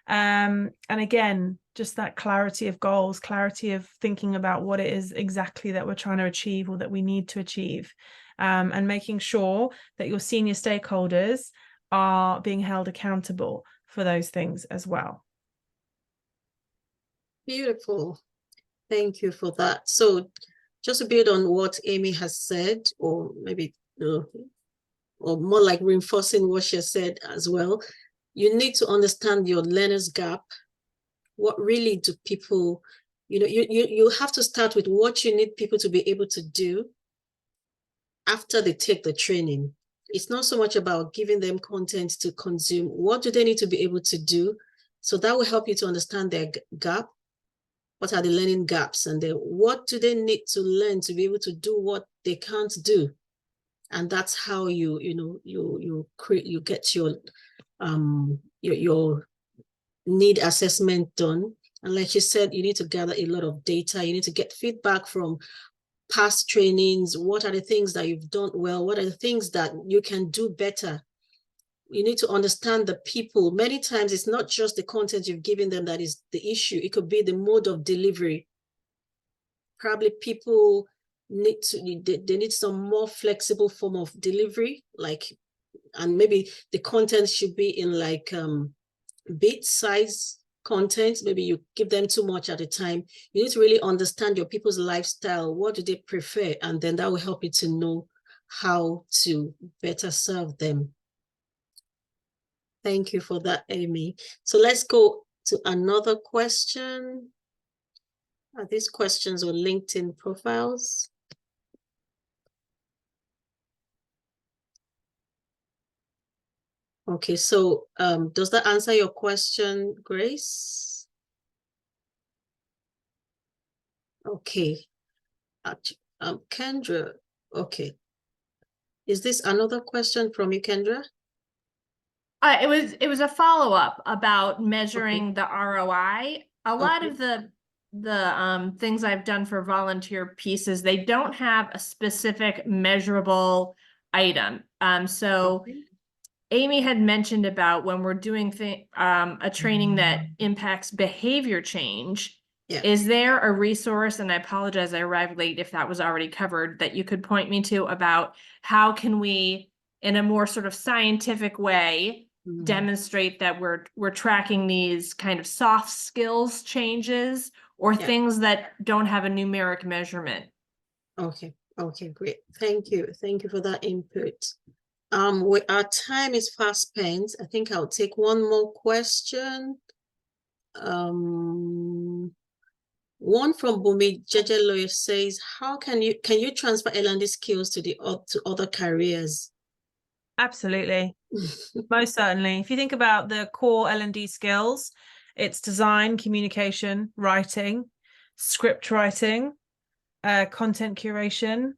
And again, just that clarity of goals, clarity of thinking about what it is exactly that we're trying to achieve or that we need to achieve, and making sure that your senior stakeholders are being held accountable for those things as well. Beautiful. Thank you for that. So just to build on what Aimee has said, or maybe or more like reinforcing what she said as well, you need to understand your learner's gap. What really do people, you have to start with what you need people to be able to do after they take the training. It's not so much about giving them content to consume. What do they need to be able to do? So that will help you to understand their gap. What are the learning gaps? And then what do they need to learn to be able to do what they can't do? And that's how you get your need assessment done. And like you said, you need to gather a lot of data. You need to get feedback from past trainings. What are the things that you've done well? What are the things that you can do better? You need to understand the people. Many times it's not just the content you've given them that is the issue. It could be the mode of delivery. Probably people need they need some more flexible form of delivery, and maybe the content should be in like bit size content. Maybe you give them too much at a time. You need to really understand your people's lifestyle. What do they prefer? And then that will help you to know how to better serve them. Thank you for that, Aimee. So let's go to another question. Are these questions on LinkedIn profiles? Okay, so does that answer your question, Grace? Okay. Kendra, okay. Is this another question from you, Kendra? It was a follow-up about measuring the ROI. A lot Okay. of the things I've done for volunteer pieces, they don't have a specific measurable item. So Okay. Aimee had mentioned about when we're doing a training that impacts behavior change. Yeah. Is there a resource, and I apologize, I arrived late if that was already covered, that you could point me to about how can we, in a more sort of scientific way, demonstrate that we're tracking these kind of soft skills changes or Yeah. things that don't have a numeric measurement? Okay. Okay, great. Thank you. Thank you for that input. Our time is fast spent. I think I'll take one more question. One from Bumi Jejeloye says, how can you transfer eLearning skills to to other careers? Absolutely. Most certainly. If you think about the core L&D skills, it's design, communication, writing, script writing, content curation,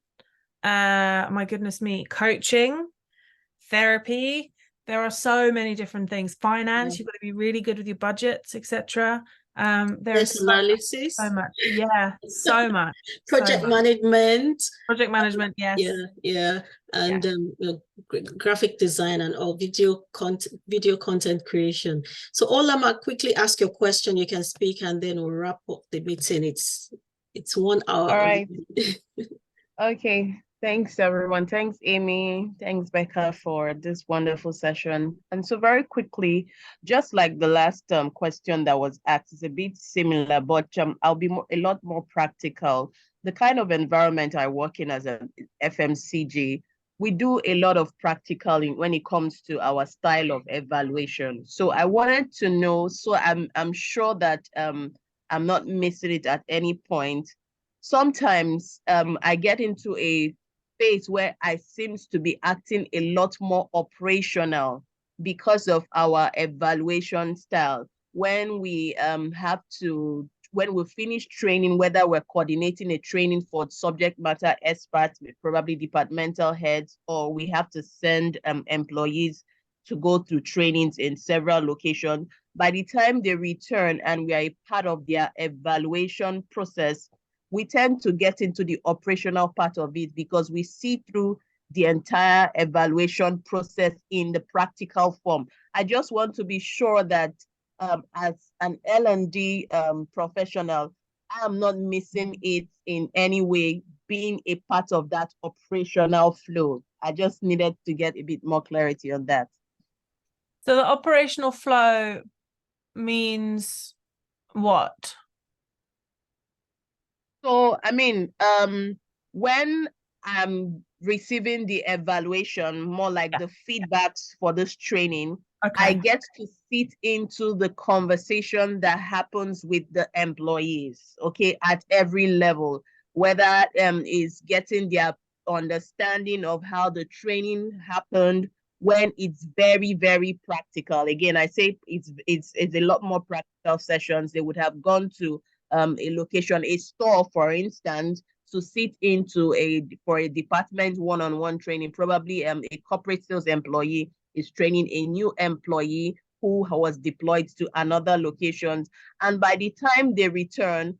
my goodness me, coaching, therapy. There are so many different things. Finance, you've got to be really good with your budgets, etc. There's Analysis. so much. Yeah, so much. Project management. Project management, yes. Yeah. And graphic design and all video content creation. So Olama, quickly ask your question. You can speak and then we'll wrap up the meeting. It's 1 hour. All right. Okay. Thanks, everyone. Thanks, Aimee. Thanks, Becca, for this wonderful session. And so very quickly, just like the last question that was asked, is a bit similar, but I'll be a lot more practical. The kind of environment I work in as an FMCG, we do a lot of practical when it comes to our style of evaluation. So I wanted to know, so I'm sure that I'm not missing it at any point. Sometimes I get into a phase where I seems to be acting a lot more operational because of our evaluation style. When we when we finish training, whether we're coordinating a training for subject matter experts, probably departmental heads, or we have to send employees to go through trainings in several locations, by the time they return and we are a part of their evaluation process, we tend to get into the operational part of it because we see through the entire evaluation process in the practical form. I just want to be sure that as an L&D professional, I am not missing it in any way, being a part of that operational flow. I just needed to get a bit more clarity on that. So the operational flow means what? So, I mean, when I'm receiving the evaluation, more like the feedbacks for this training, I get to sit into the conversation that happens with the employees, okay, at every level, whether is getting their understanding of how the training happened, when it's very, very practical. Again, I say it's a lot more practical sessions. They would have gone to a location, a store, for instance, to sit into for a department one-on-one training. Probably a corporate sales employee is training a new employee who was deployed to another locations. And by the time they return,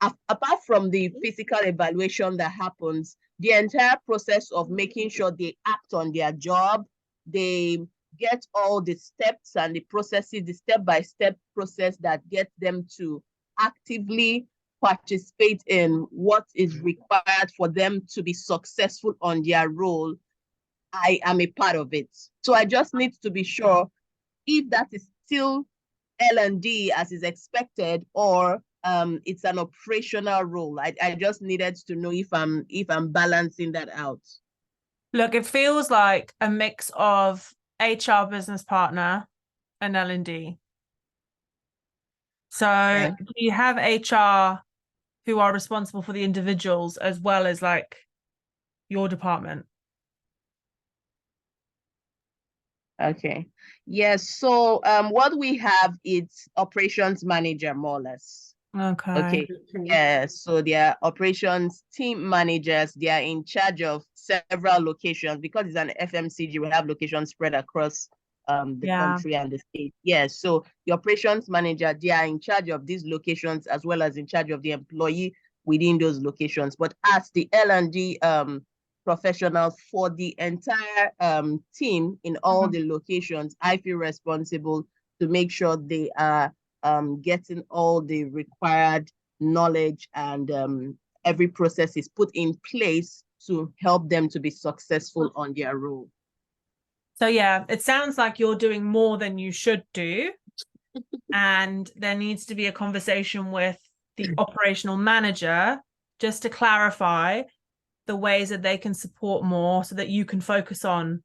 apart from the physical evaluation that happens, the entire process of making sure they act on their job, they get all the steps and the processes, the step-by-step process that gets them to actively participate in what is required for them to be successful on their role. I am a part of it. So I just need to be sure if that is still L&D as is expected, or it's an operational role. I just needed to know if I'm balancing that out. Look, it feels like a mix of HR business partner and L&D. So do you have HR who are responsible for the individuals as well as like your department? Okay. Yes. So what we have is operations manager, more or less. Okay. Okay. Yeah, so they are operations team managers. They are in charge of several locations because it's an FMCG. We have locations spread across the country and the state. Yeah, so the operations manager, they are in charge of these locations as well as in charge of the employee within those locations. But as the L&D professional for the entire team in all the locations, I feel responsible to make sure they are getting all the required knowledge and every process is put in place to help them to be successful on their role. So yeah, it sounds like you're doing more than you should do. And there needs to be a conversation with the operational manager just to clarify the ways that they can support more so that you can focus on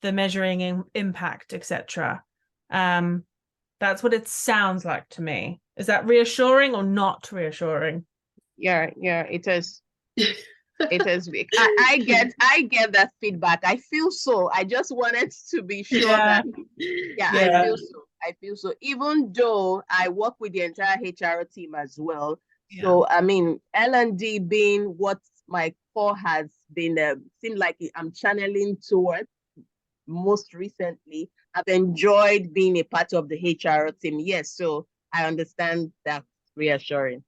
the measuring impact, etc. That's what it sounds like to me. Is that reassuring or not reassuring? Yeah, it is. It is. I get that feedback. I feel so. I just wanted to be sure that I feel so. Even though I work with the entire HR team as well. So I mean, L&D being what my core has been, seemed like I'm channeling towards most recently. I've enjoyed being a part of the HR team. Yes, so I understand that reassuring.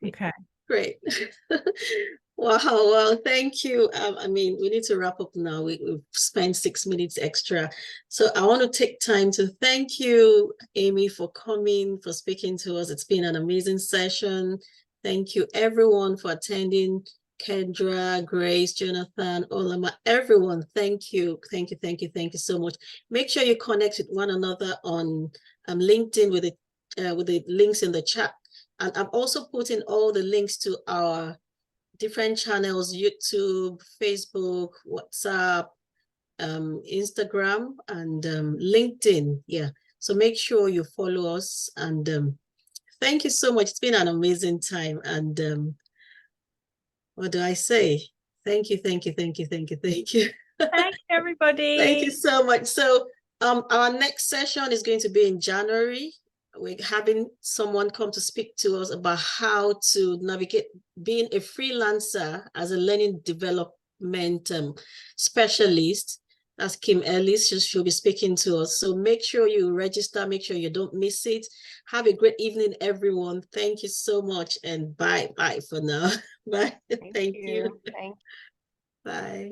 Okay. Great. Wow, well, thank you. I mean, we need to wrap up now. We've spent 6 minutes extra. So I want to take time to thank you, Aimee, for coming, for speaking to us. It's been an amazing session. Thank you, everyone, for attending. Kendra, Grace, Jonathan, Olama, everyone, thank you. Thank you so much. Make sure you connect with one another on LinkedIn with the links in the chat. And I'm also putting all the links to our different channels, YouTube, Facebook, WhatsApp, Instagram, and LinkedIn. Yeah, so make sure you follow us. And thank you so much. It's been an amazing time. And what do I say? Thank you. Thank you, everybody. Thank you so much. So our next session is going to be in January. We're having someone come to speak to us about how to navigate being a freelancer as a learning development specialist. That's Kim Ellis. She'll be speaking to us. So make sure you register. Make sure you don't miss it. Have a great evening, everyone. Thank you so much. And bye for now. Bye. Thank you. Thank you. Bye.